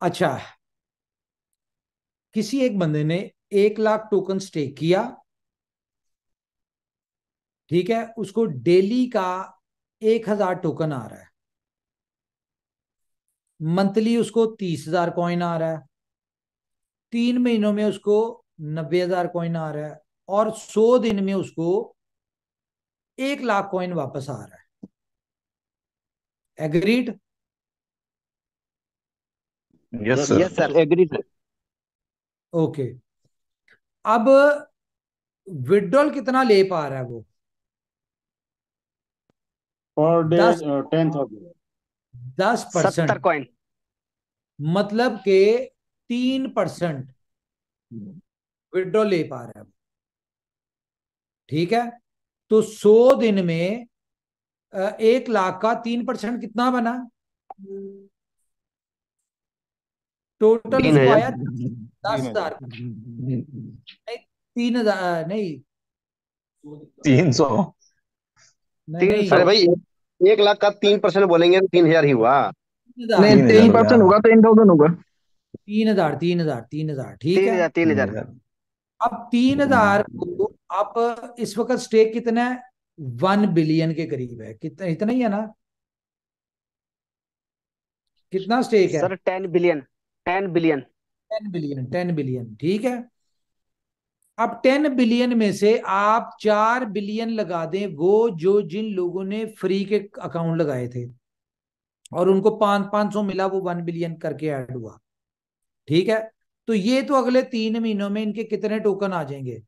अच्छा, किसी एक बंदे ने 1 लाख टोकन स्टेक किया, ठीक है, उसको डेली का 1,000 टोकन आ रहा है, मंथली उसको 30,000 कॉइन आ रहा है, 3 महीनों में उसको 90,000 कॉइन आ रहा है, और 100 दिन में उसको 1 लाख कॉइन वापस आ रहा है। Agreed? Yes sir. Yes sir, agree sir. Okay. अब विड्रॉल कितना ले पा रहा है वो? पर डे दस 10,000। 10%। 70 कॉइन। मतलब के 3% विड्रॉल ले पा रहा है वो, ठीक है। तो 100 दिन में 1 लाख का 3% कितना बना? टोटल तीन उसको हजार आया तीन 10,000। हजार नहीं, 3,000 नहीं, 300। नहीं तीन नहीं, सौ अरे भाई, 1 लाख का 3% बोलेंगे तो 3,000 ही हुआ। 3,000, नहीं, 3,000 तीन हो गया। परसेंट होगा तो 10,000 होगा। 3,000, 3,000, 3,000, ठीक तीन है। हजार तीन तीन हजार हजार अब 3,000 को आप इस वक्त स्टेक कितना है? 1 बिलियन के करीब है, कितना, इतना ही है ना? कितना स्टेक है? Sir 10 billion. 10 billion. 10 billion, 10 billion, ठीक है। अब 10 बिलियन में से आप 4 बिलियन लगा दें, वो जो जिन लोगों ने फ्री के अकाउंट लगाए थे और उनको 500 मिला, वो 1 बिलियन करके ऐड हुआ, ठीक है। तो ये तो अगले 3 महीनों में इनके कितने टोकन आ जाएंगे?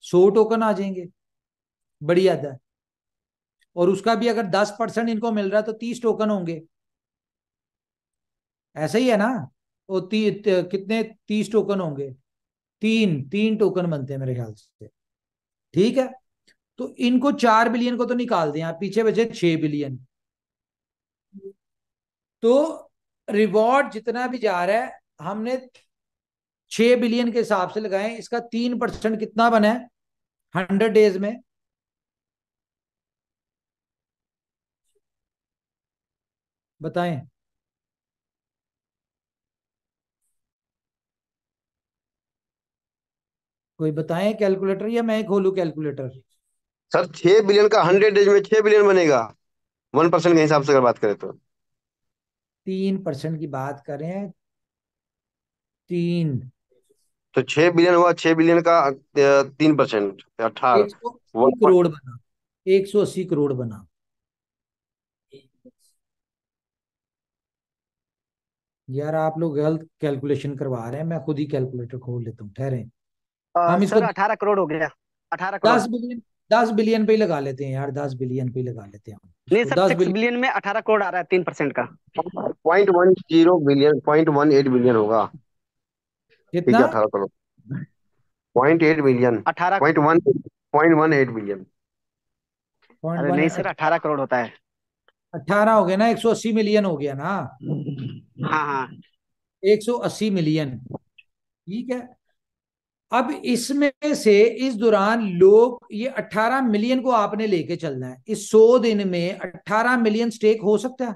100 टोकन आ जाएंगे, बड़ी हद है। और उसका भी अगर 10% इनको मिल रहा है तो 30 टोकन होंगे, ऐसा ही है ना? वो कितने, 30 टोकन होंगे, तीन तीन टोकन बनते हैं मेरे ख्याल से, ठीक है। तो इनको 4 बिलियन को तो निकाल दें आप, पीछे बचे 6 बिलियन। तो रिवॉर्ड जितना भी जा रहा है, हमने 6 बिलियन के हिसाब से लगाए, इसका 3% कितना बना है 100 डेज में? बताएं। कोई बताएं कैलकुलेटर, या मैं खोलूं कैलकुलेटर? सर 6 बिलियन का 100 डेज में 6 बिलियन बनेगा, 1% के हिसाब से अगर बात करें तो। 3% की बात करें, तीन, तो 6 बिलियन हुआ, 6 बिलियन का 3%, 18। 180 करोड़ बना, 180 करोड़ बना। यार आप लोग गलत कैलकुलेशन करवा रहे हैं, मैं खुद ही कैलकुलेटर खोल लेता हूँ, ठहरे। हम इसको सर 18 करोड़ हो गया। 18 करोड़। 10 बिलियन, 10 बिलियन पे ही लगा लेते हैं यार, 10 बिलियन पे ही लगा लेते हैं हम नहीं इसको, सर, दस 6 बिलियन बिलियन में 18 करोड़ आ रहा है 3% का। 0.10 बिलियन, 0.18 बिलियन होगा। ठीक कितना? है, 18 करोड़। 0.8 बिलियन। 18। 0.18 बिलियन। पॉइंट अरे वन नहीं सर, 18 करोड़ होता है। 18 हो गया ना, 180 मिलियन हो गया ना, हाँ हाँ। 180 मिलियन, ठीक है। अब इसमें से इस दौरान लोग, ये 18 मिलियन को आपने लेके चलना है, इस 100 दिन में 18 मिलियन स्टेक हो सकता है?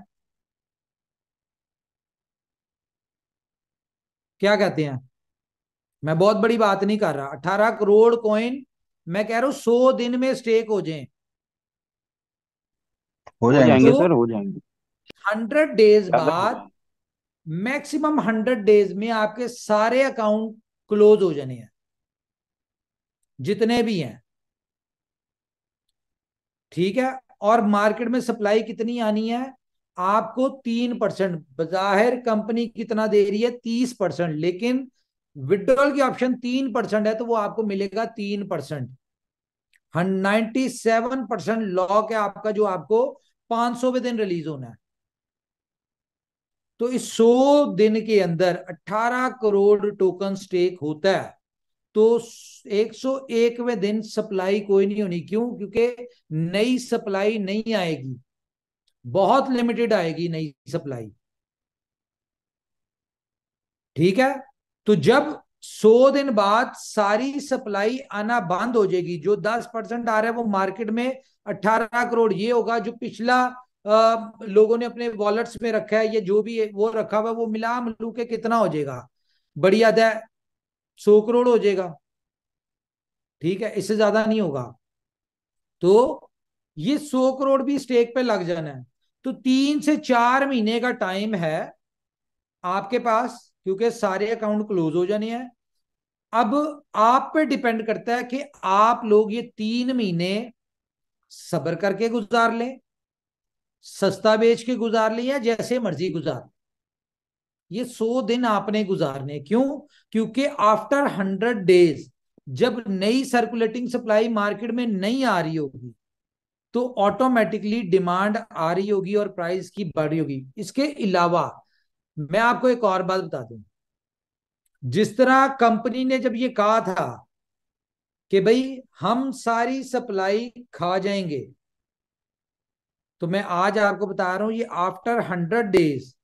क्या कहते हैं? मैं बहुत बड़ी बात नहीं कर रहा, 18 करोड़ कॉइन, मैं कह रहा हूं 100 दिन में स्टेक हो जाए। हो हो जाएंगे जाएंगे सर। तो सर, हो जाएंगे। 100 डेज ज्यादा हो बाद, जाएंगे। मैक्सिमम 100 डेज में आपके सारे अकाउंट क्लोज हो जाने हैं, जितने भी हैं, ठीक है। और मार्केट में सप्लाई कितनी आनी है आपको? 3%। बाहिर कंपनी कितना दे रही है? 30%, लेकिन विड्रॉल की ऑप्शन 3% है, तो वो आपको मिलेगा 3%। 97% लॉक है आपका, जो आपको 500वें दिन रिलीज होना है। तो इस 100 दिन के अंदर 18 करोड़ टोकन स्टेक होता है, तो 101वें दिन सप्लाई कोई नहीं होनी। क्यों? क्योंकि नई सप्लाई नहीं आएगी, बहुत लिमिटेड आएगी नई सप्लाई, ठीक है। तो जब 100 दिन बाद सारी सप्लाई आना बंद हो जाएगी, जो 10% आ रहा है वो मार्केट में 18 करोड़, ये होगा जो पिछला लोगों ने अपने वॉलेट्स में रखा है, ये जो भी है वो रखा हुआ है, वो मिला मिलू के कितना हो जाएगा? बड़ी हद है 100 करोड़ हो जाएगा। ठीक है, इससे ज्यादा नहीं होगा। तो ये 100 करोड़ भी स्टेक पे लग जाना है। तो 3 से 4 महीने का टाइम है आपके पास, क्योंकि सारे अकाउंट क्लोज हो जाने हैं। अब आप पे डिपेंड करता है कि आप लोग ये 3 महीने सब्र करके गुजार लें, सस्ता बेच के गुजार लें, या जैसे मर्जी गुजार लें। ये 100 दिन आपने गुजारने। क्यों? क्योंकि आफ्टर 100 डेज जब नई सर्कुलेटिंग सप्लाई मार्केट में नहीं आ रही होगी, तो ऑटोमेटिकली डिमांड आ रही होगी और प्राइस की बढ़ रही होगी। इसके अलावा मैं आपको एक और बात बता दूं, जिस तरह कंपनी ने जब ये कहा था कि भाई हम सारी सप्लाई खा जाएंगे, तो मैं आज आपको बता रहा हूं ये आफ्टर 100 डेज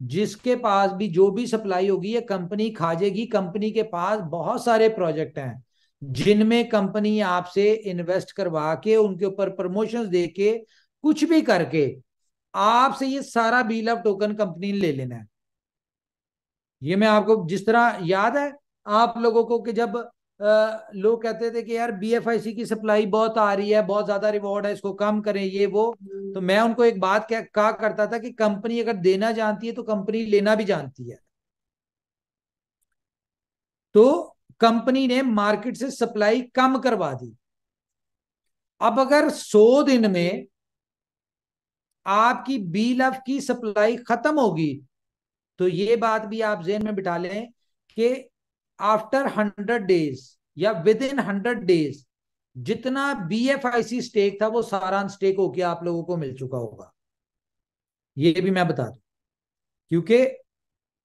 जिसके पास भी जो भी सप्लाई होगी ये कंपनी खा जाएगी। कंपनी के पास बहुत सारे प्रोजेक्ट हैं जिनमें कंपनी आपसे इन्वेस्ट करवा के, उनके ऊपर प्रमोशंस दे के, कुछ भी करके आपसे ये सारा बील ऑफ टोकन कंपनी ने ले लेना है। ये मैं आपको, जिस तरह याद है आप लोगों को कि जब लोग कहते थे कि यार बीएफआईसी की सप्लाई बहुत आ रही है, बहुत ज्यादा रिवॉर्ड है, इसको कम करें ये वो, तो मैं उनको एक बात कहा करता था कि कंपनी अगर देना जानती है तो कंपनी लेना भी जानती है। तो कंपनी ने मार्केट से सप्लाई कम करवा दी। अब अगर 100 दिन में आपकी बीएलएफ की सप्लाई खत्म होगी, तो ये बात भी आप जेहन में बिठा लें कि आफ्टर 100 डेज या विद इन 100 डेज जितना बीएफआईसी स्टेक था वो सारा स्टेक होके आप लोगों को मिल चुका होगा। ये भी मैं बता दूं, क्योंकि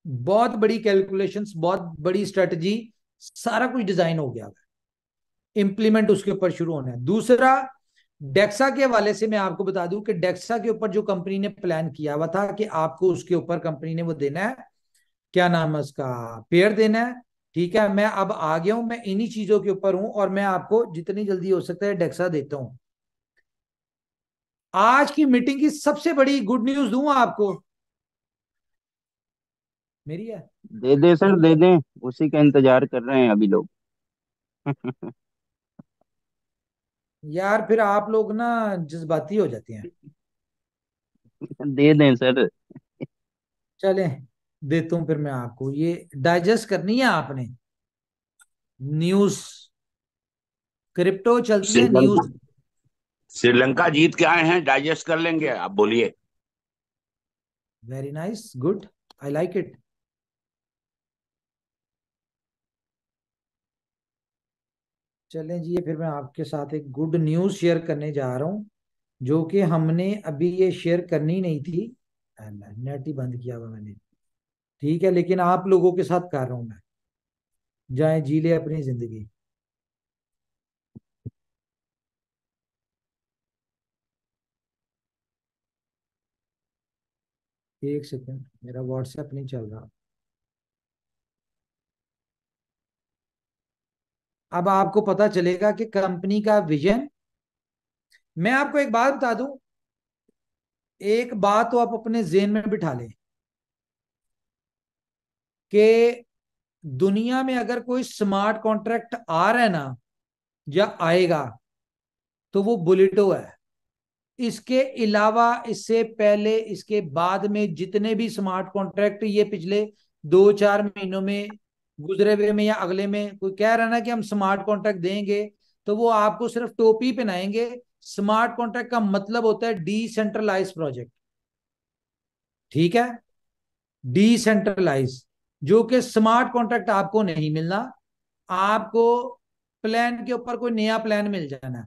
बहुत बड़ी कैलकुलेशंस, बहुत बड़ी स्ट्रेटजी, सारा कुछ डिजाइन हो गया है, इंप्लीमेंट उसके ऊपर शुरू होना है। दूसरा, डेक्सा के हवाले से मैं आपको बता दूं कि डेक्सा के ऊपर जो कंपनी ने प्लान किया हुआ था कि आपको उसके ऊपर कंपनी ने वो देना है, क्या नाम है उसका, पेयर देना है। ठीक है, मैं अब आ गया हूं, मैं इन्हीं चीजों के ऊपर हूं और मैं आपको जितनी जल्दी हो सकता है डेक्सा देता हूं। आज की मीटिंग की सबसे बड़ी गुड न्यूज दूं आपको, मेरी है। दे दे सर, दे दें, उसी का इंतजार कर रहे हैं अभी लोग। यार फिर आप लोग ना जज्बाती हो जाते हैं। दे दें सर। चले, देता हूं फिर मैं आपको, ये डाइजेस्ट करनी है आपने न्यूज। क्रिप्टो चलती है श्रीलंका न्यूज। श्रीलंका जीत के आए हैं, डाइजेस्ट कर लेंगे, आप बोलिए। Very nice, good, I like it. चलें जी, ये फिर मैं आपके साथ एक गुड न्यूज शेयर करने जा रहा हूं, जो कि हमने अभी ये शेयर करनी नहीं थी। नेट ही बंद किया हुआ मैंने। ठीक है, लेकिन आप लोगों के साथ कर रहा हूं मैं। जाए जी ले अपनी जिंदगी। एक सेकंड, मेरा व्हाट्सएप नहीं चल रहा। अब आपको पता चलेगा कि कंपनी का विजन। मैं आपको एक बात बता दूं, एक बात तो आप अपने जेहन में बिठा लें कि दुनिया में अगर कोई स्मार्ट कॉन्ट्रैक्ट आ रहा है ना, या आएगा, तो वो बुलेटो है। इसके अलावा, इससे पहले, इसके बाद में जितने भी स्मार्ट कॉन्ट्रैक्ट ये पिछले 2-4 महीनों में गुजरे हुए में या अगले में कोई कह रहा है ना कि हम स्मार्ट कॉन्ट्रैक्ट देंगे, तो वो आपको सिर्फ टोपी पहनाएंगे। स्मार्ट कॉन्ट्रैक्ट का मतलब होता है डिसेंट्रलाइज प्रोजेक्ट। ठीक है, डिसेंट्रलाइज, जो कि स्मार्ट कॉन्ट्रैक्ट आपको नहीं मिलना, आपको प्लान के ऊपर कोई नया प्लान मिल जाना।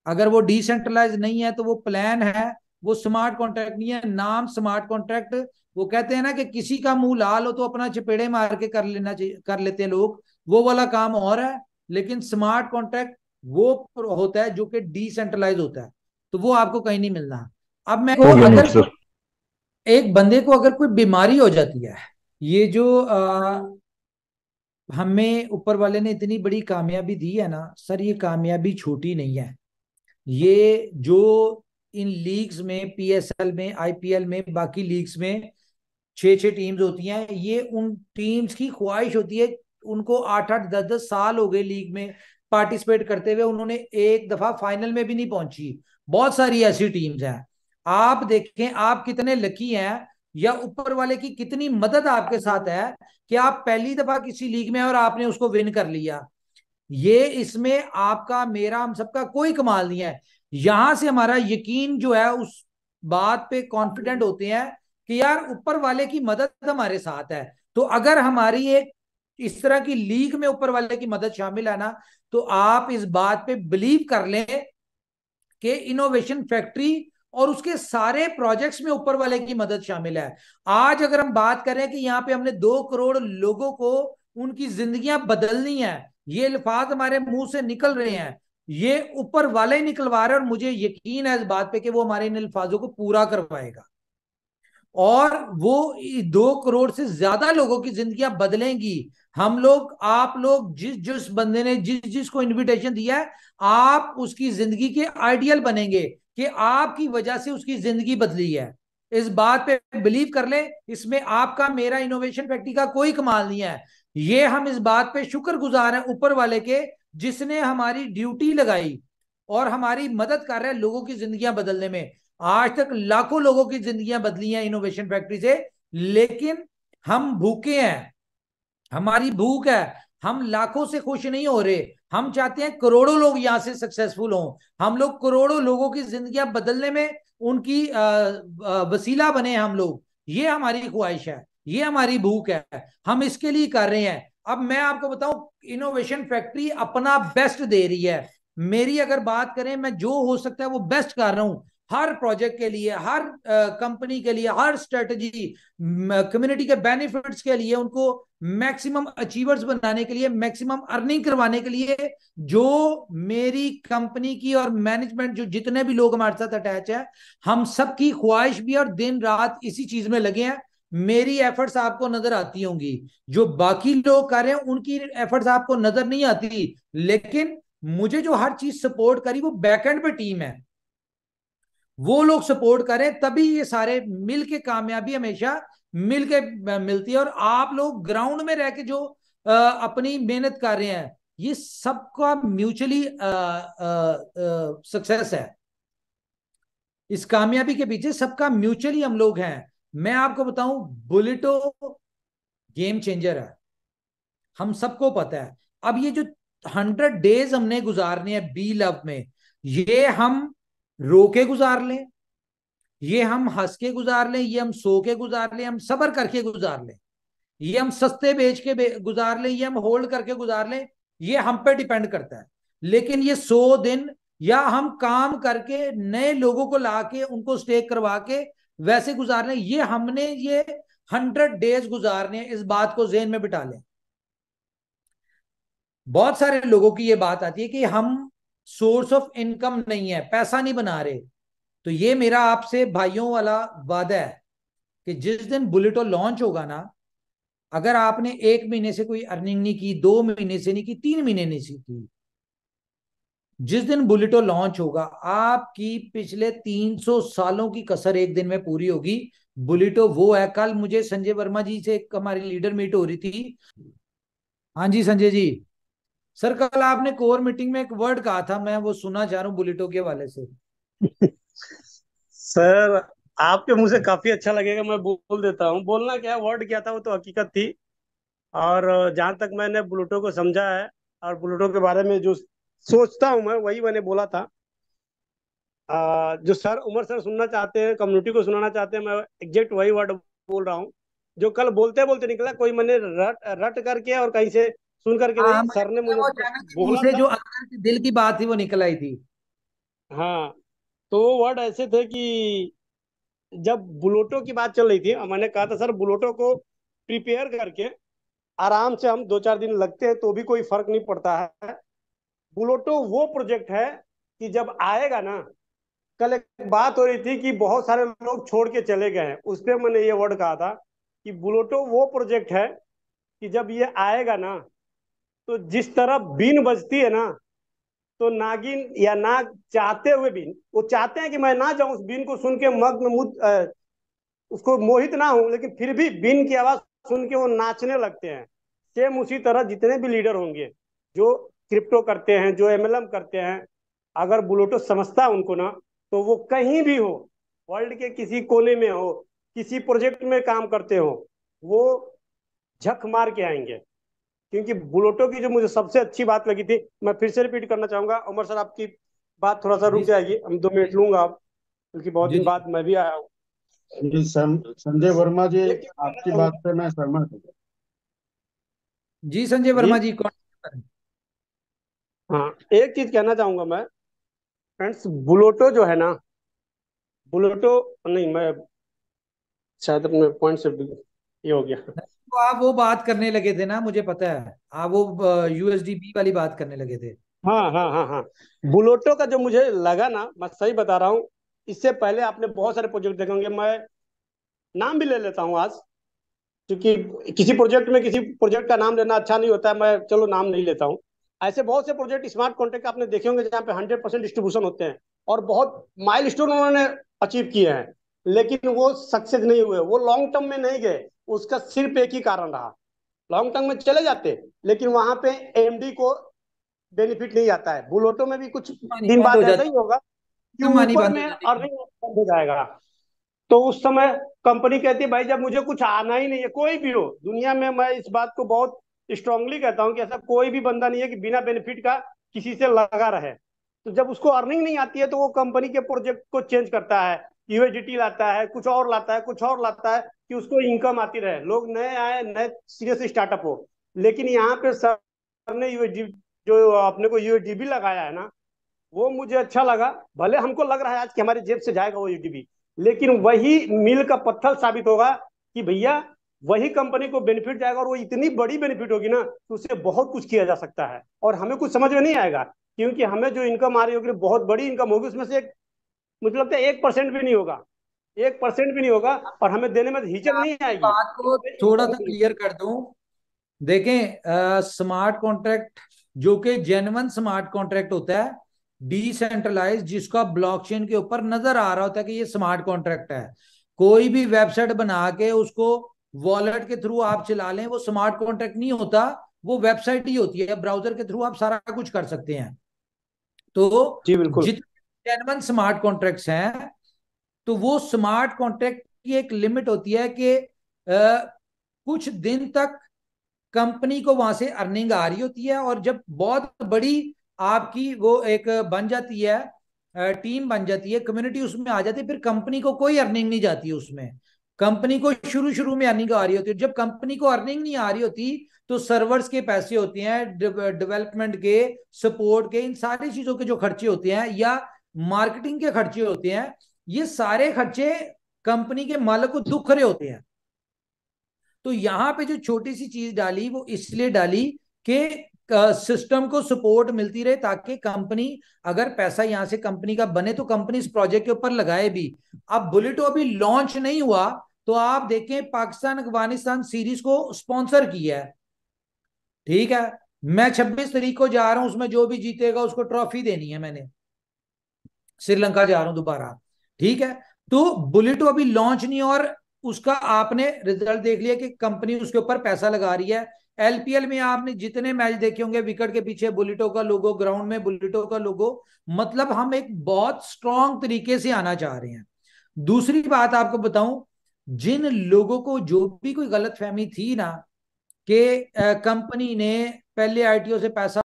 अगर वो डिसेंट्रलाइज नहीं है तो वो प्लान है, वो स्मार्ट कॉन्ट्रैक्ट नहीं है। नाम स्मार्ट कॉन्ट्रैक्ट, वो कहते हैं ना कि किसी का मुंह लाल हो तो अपना चपेड़े मार के कर लेना चाहिए, कर लेते हैं लोग, वो वाला काम और है। लेकिन स्मार्ट कॉन्ट्रैक्ट वो होता है जो कि डिसेंट्रलाइज होता है, तो वो आपको कहीं नहीं मिलना। अब मैं को यूनिट अगर सर। एक बंदे को अगर कोई बीमारी हो जाती है, ये जो हमें ऊपर वाले ने इतनी बड़ी कामयाबी दी है ना सर, ये कामयाबी छोटी नहीं है। ये जो इन लीग्स में, पीएसएल में, आईपीएल में, बाकी लीग्स में 6-6 टीम्स होती हैं। ये उन टीम्स की ख्वाहिश होती है, उनको 8-8 10-10 साल हो गए लीग में पार्टिसिपेट करते हुए, उन्होंने एक दफा फाइनल में भी नहीं पहुंची। बहुत सारी ऐसी टीम्स हैं। आप देखें आप कितने लकी हैं, या ऊपर वाले की कितनी मदद आपके साथ है कि आप पहली दफा किसी लीग में और आपने उसको विन कर लिया। ये इसमें आपका, मेरा, हम सबका कोई कमाल नहीं है। यहां से हमारा यकीन जो है उस बात पे कॉन्फिडेंट होते हैं कि यार ऊपर वाले की मदद हमारे साथ है। तो अगर हमारी एक इस तरह की लीग में ऊपर वाले की मदद शामिल है ना, तो आप इस बात पे बिलीव कर लें कि इनोवेशन फैक्ट्री और उसके सारे प्रोजेक्ट्स में ऊपर वाले की मदद शामिल है। आज अगर हम बात करें कि यहाँ पे हमने 2 करोड़ लोगों को उनकी जिंदगियां बदलनी है, ये अल्फाज हमारे मुंह से निकल रहे हैं, ये ऊपर वाले ही निकलवा रहे हैं, और मुझे यकीन है इस बात पे कि वो हमारे इन अल्फाजों को पूरा करवाएगा। और वो 2 करोड़ से ज्यादा लोगों की जिंदगियां बदलेंगी। हम लोग, आप लोग, जिस जिस बंदे ने जिस जिसको इनविटेशन दिया है, आप उसकी जिंदगी के आइडियल बनेंगे कि आपकी वजह से उसकी जिंदगी बदली है। इस बात पे बिलीव कर ले, इसमें आपका, मेरा, इनोवेशन फैक्ट्री का कोई कमाल नहीं है। ये हम इस बात पे शुक्रगुजार हैं ऊपर वाले के, जिसने हमारी ड्यूटी लगाई और हमारी मदद कर रहे हैं लोगों की जिंदगियां बदलने में। आज तक लाखों लोगों की जिंदगियां बदली हैं इनोवेशन फैक्ट्री से, लेकिन हम भूखे हैं, हमारी भूख है। हम लाखों से खुश नहीं हो रहे, हम चाहते हैं करोड़ों लोग यहां से सक्सेसफुल हों। हम लोग करोड़ों लोगों की जिंदगियां बदलने में उनकी वसीला बने हम लोग। ये हमारी ख्वाहिश है, ये हमारी भूख है, हम इसके लिए कर रहे हैं। अब मैं आपको बताऊं, इनोवेशन फैक्ट्री अपना बेस्ट दे रही है। मेरी अगर बात करें, मैं जो हो सकता है वो बेस्ट कर रहा हूं, हर प्रोजेक्ट के लिए, हर कंपनी के लिए, हर स्ट्रेटजी, कम्युनिटी के बेनिफिट्स के लिए, उनको मैक्सिमम अचीवर्स बनाने के लिए, मैक्सिमम अर्निंग करवाने के लिए। जो मेरी कंपनी की और मैनेजमेंट, जो जितने भी लोग हमारे साथ अटैच है, हम सबकी ख्वाहिश भी और दिन रात इसी चीज में लगे हैं। मेरी एफर्ट्स आपको नजर आती होंगी, जो बाकी लोग कर रहे हैं उनकी एफर्ट्स आपको नजर नहीं आती, लेकिन मुझे जो हर चीज सपोर्ट करी वो बैकएंड पे टीम है, वो लोग सपोर्ट करें, तभी ये सारे मिलके कामयाबी हमेशा मिलके मिलती है। और आप लोग ग्राउंड में रह के जो अपनी मेहनत कर रहे हैं, ये सबका म्यूचुअली सक्सेस है। इस कामयाबी के पीछे सबका म्यूचुअली हम लोग हैं। मैं आपको बताऊं, बुलेटो गेम चेंजर है, हम सबको पता है। अब ये जो 100 डेज हमने गुजारने हैं बी लव में, ये हम रो के गुजार लें, ये हम हंस के गुजार लें, ये हम सो के गुजार लें, हम सबर करके गुजार लें, ये हम सस्ते बेच के गुजार लें, ये हम होल्ड करके गुजार लें, ये हम पे डिपेंड करता है। लेकिन ये 100 दिन, या हम काम करके नए लोगों को लाके उनको स्टेक करवा के वैसे गुजार लें, ये हमने ये 100 डेज गुजारने हैं। इस बात को जेहन में बिठा लें। बहुत सारे लोगों की ये बात आती है कि हम सोर्स ऑफ इनकम नहीं है, पैसा नहीं बना रहे। तो ये मेरा आपसे भाइयों वाला वादा है कि जिस दिन बुलेटो लॉन्च होगा ना, अगर आपने 1 महीने से कोई अर्निंग नहीं की, 2 महीने से नहीं की, 3 महीने नहीं की, जिस दिन बुलेटो लॉन्च होगा, आपकी पिछले 300 सालों की कसर एक दिन में पूरी होगी। बुलेटो वो है। कल मुझे संजय वर्मा जी से एक हमारी लीडर मीट हो रही थी। हाँ जी संजय जी। सर कल आपने कोर मीटिंग में एक वर्ड कहा था, मैं वो सुनना चाह रहा हूँ बुलेटो के हवाले से। सर आपके मुंह से काफी अच्छा लगेगा, मैं बोल देता हूँ। बोलना क्या, वर्ड क्या था, वो तो हकीकत थी। और जहां तक मैंने ब्लूटो को समझा है और ब्लूटो के बारे में जो सोचता हूँ मैं, वही मैंने बोला था। जो सर उमर सर सुनना चाहते हैं, कम्युनिटी को सुनाना चाहते हैं, मैं एग्जैक्ट वही वर्ड बोल रहा हूँ जो कल बोलते बोलते निकला। कोई मैंने रट रट करके और कहीं से सुन करके हाँ, नहीं, मुझे सर ने पता है, मुझे वो अचानक से मुंह बोला से था। जो अंदर की दिल की बात थी वो निकल आई थी। हाँ, तो वो वर्ड ऐसे थे कि जब बुलेटो की बात चल रही थी, मैंने कहा था सर बुलेटो को प्रिपेयर करके आराम से हम 2-4 दिन लगते हैं तो भी कोई फर्क नहीं पड़ता है। बुलेटो वो प्रोजेक्ट है कि जब आएगा ना, कल एक बात हो रही थी कि बहुत सारे लोग छोड़ के चले गए हैं, उस पर मैंने ये वर्ड कहा था कि बुलेटो वो प्रोजेक्ट है कि जब ये आएगा ना, तो जिस तरह बीन बजती है ना, तो नागिन या नाग चाहते हुए भी, वो चाहते हैं कि मैं ना जाऊं, उस बीन को सुन के मग्न उसको मोहित ना हूं, लेकिन फिर भी बीन की आवाज सुन के वो नाचने लगते हैं। सेम उसी तरह जितने भी लीडर होंगे जो क्रिप्टो करते हैं, जो एमएलएम करते हैं, अगर बुलोटो समझता है उनको ना, तो वो कहीं भी हो, वर्ल्ड के किसी कोने में हो, किसी प्रोजेक्ट में काम करते हो, वो झक मार के आएंगे। क्योंकि बुलोटो की जो मुझे सबसे अच्छी बात लगी थी, मैं फिर से रिपीट करना चाहूंगा, उमर सर आपकी बात थोड़ा सा रुक जी जाएगी, हम 2 मिनट लूंगा आप, क्योंकि बहुत जी दिन जी बाद मैं भी आया हूँ। जी संजय वर्मा जी, एक चीज कहना आपकी चाहूंगा। बात से मैं सहमत हूँ। जी संजय जी वर्मा जी कौन। हाँ, एक चीज कहना चाहूंगा मैं, फ्रेंड्स, बुलोटो जो है ना, बुलोटो नहीं, मैं शायद अपने पॉइंट से ये हो गया। तो आप वो बात करने लगे थे ना, मुझे पता है, आप वो यूएसडीबी वाली बात करने लगे थे। हाँ हाँ हाँ हाँ, बुलोटो का जो मुझे लगा ना, मैं सही बता रहा हूँ, इससे पहले आपने बहुत सारे प्रोजेक्ट देखे होंगे, मैं नाम भी ले लेता हूँ आज, क्योंकि किसी प्रोजेक्ट में किसी प्रोजेक्ट का नाम लेना अच्छा नहीं होता है, मैं चलो नाम नहीं लेता हूँ। ऐसे बहुत से प्रोजेक्ट स्मार्ट कॉन्ट्रैक्ट आपने देखे होंगे जहाँ पे 100% डिस्ट्रीब्यूशन होते हैं, और बहुत माइलस्टोन उन्होंने अचीव किए हैं, लेकिन वो सक्सेस नहीं हुए, वो लॉन्ग टर्म में नहीं गए। उसका सिर्फ एक ही कारण रहा, लॉन्ग टर्म में चले जाते, लेकिन वहां पे एमडी को बेनिफिट नहीं आता है। बुलोटो में भी कुछ कमानी दिन बंद हो बाद ऐसा ही जाती, होगा कि कमानी ऊपर बंद हो में जाती। अर्निंग बंद हो जाएगा। तो उस समय कंपनी कहती है भाई जब मुझे कुछ आना ही नहीं है, कोई भी हो दुनिया में, मैं इस बात को बहुत स्ट्रांगली कहता हूं कि ऐसा कोई भी बंदा नहीं है कि बिना बेनिफिट का किसी से लगा रहे। तो जब उसको अर्निंग नहीं आती है तो वो कंपनी के प्रोजेक्ट को चेंज करता है, यूएसडीटी लाता है, कुछ और लाता है, कुछ और लाता है, कि उसको इनकम आती रहे, लोग नए आए, नए सीरियस स्टार्टअप हो। लेकिन यहाँ पे सर ने यूएसडी, जो अपने को यूएसडीबी लगाया है ना, वो मुझे अच्छा लगा। भले हमको लग रहा है आज कि हमारी जेब से जाएगा वो यूडीबी, लेकिन वही मील का पत्थर साबित होगा कि भैया वही कंपनी को बेनिफिट जाएगा, और वो इतनी बड़ी बेनिफिट होगी ना, तो उससे बहुत कुछ किया जा सकता है, और हमें कुछ समझ में नहीं आएगा, क्योंकि हमें जो इनकम आ रही होगी बहुत बड़ी इनकम होगी, उसमें से मुझे लगता है 1% भी नहीं होगा, 1% भी नहीं होगा, और हमें देने में हिचक नहीं आपकी आएगी बात कि को हमें थोड़ा इनकम सा मिली। क्लियर कर दूं। देखें, स्मार्ट कॉन्ट्रैक्ट जो कि जेन्युइन स्मार्ट कॉन्ट्रैक्ट होता है, डिसेंट्रलाइज, जिसका ब्लॉकचेन के ऊपर नजर आ रहा होता है कि ये स्मार्ट कॉन्ट्रैक्ट है, कोई भी वेबसाइट बना के उसको वॉलेट के थ्रू आप चला लें, वो स्मार्ट कॉन्ट्रैक्ट नहीं होता, वो वेबसाइट ही होती है, ब्राउजर के थ्रू आप सारा कुछ कर सकते हैं। तो जी बिल्कुल। जितने जेन्युइन स्मार्ट कॉन्ट्रैक्ट्स हैं, तो वो स्मार्ट कॉन्ट्रैक्ट की एक लिमिट होती है कि कुछ दिन तक कंपनी को वहां से अर्निंग आ रही होती है, और जब बहुत बड़ी आपकी वो एक बन जाती है, टीम बन जाती है, कम्युनिटी उसमें आ जाती है, फिर कंपनी को कोई अर्निंग नहीं जाती उसमें। कंपनी को शुरू शुरू में अर्निंग आ रही होती है, जब कंपनी को अर्निंग नहीं आ रही होती तो सर्वर्स के पैसे होते हैं, डेवलपमेंट के, सपोर्ट के, इन सारी चीजों के जो खर्चे होते हैं, या मार्केटिंग के खर्चे होते हैं, ये सारे खर्चे कंपनी के मालिक को दुख रहे होते हैं। तो यहां पे जो छोटी सी चीज डाली वो इसलिए डाली कि सिस्टम को सपोर्ट मिलती रहे, ताकि कंपनी, अगर पैसा यहां से कंपनी का बने तो कंपनी इस प्रोजेक्ट के ऊपर लगाए भी। अब बुलेटो अभी लॉन्च नहीं हुआ, तो आप देखें पाकिस्तान अफगानिस्तान सीरीज को स्पॉन्सर किया है, ठीक है, मैं 26 तारीख को जा रहा हूं, उसमें जो भी जीतेगा उसको ट्रॉफी देनी है मैंने, श्रीलंका जा रहा हूं दोबारा, ठीक है। तो बुलेटो अभी लॉन्च नहीं, और उसका आपने रिजल्ट देख लिया कि कंपनी उसके ऊपर पैसा लगा रही है। एलपीएल में आपने जितने मैच देखे होंगे, विकेट के पीछे बुलेटो का लोगो, ग्राउंड में बुलेटो का लोगो, मतलब हम एक बहुत स्ट्रांग तरीके से आना चाह रहे हैं। दूसरी बात आपको बताऊं, जिन लोगों को जो भी कोई गलत फहमी थी ना कि कंपनी ने पहले आईटीओ से पैसा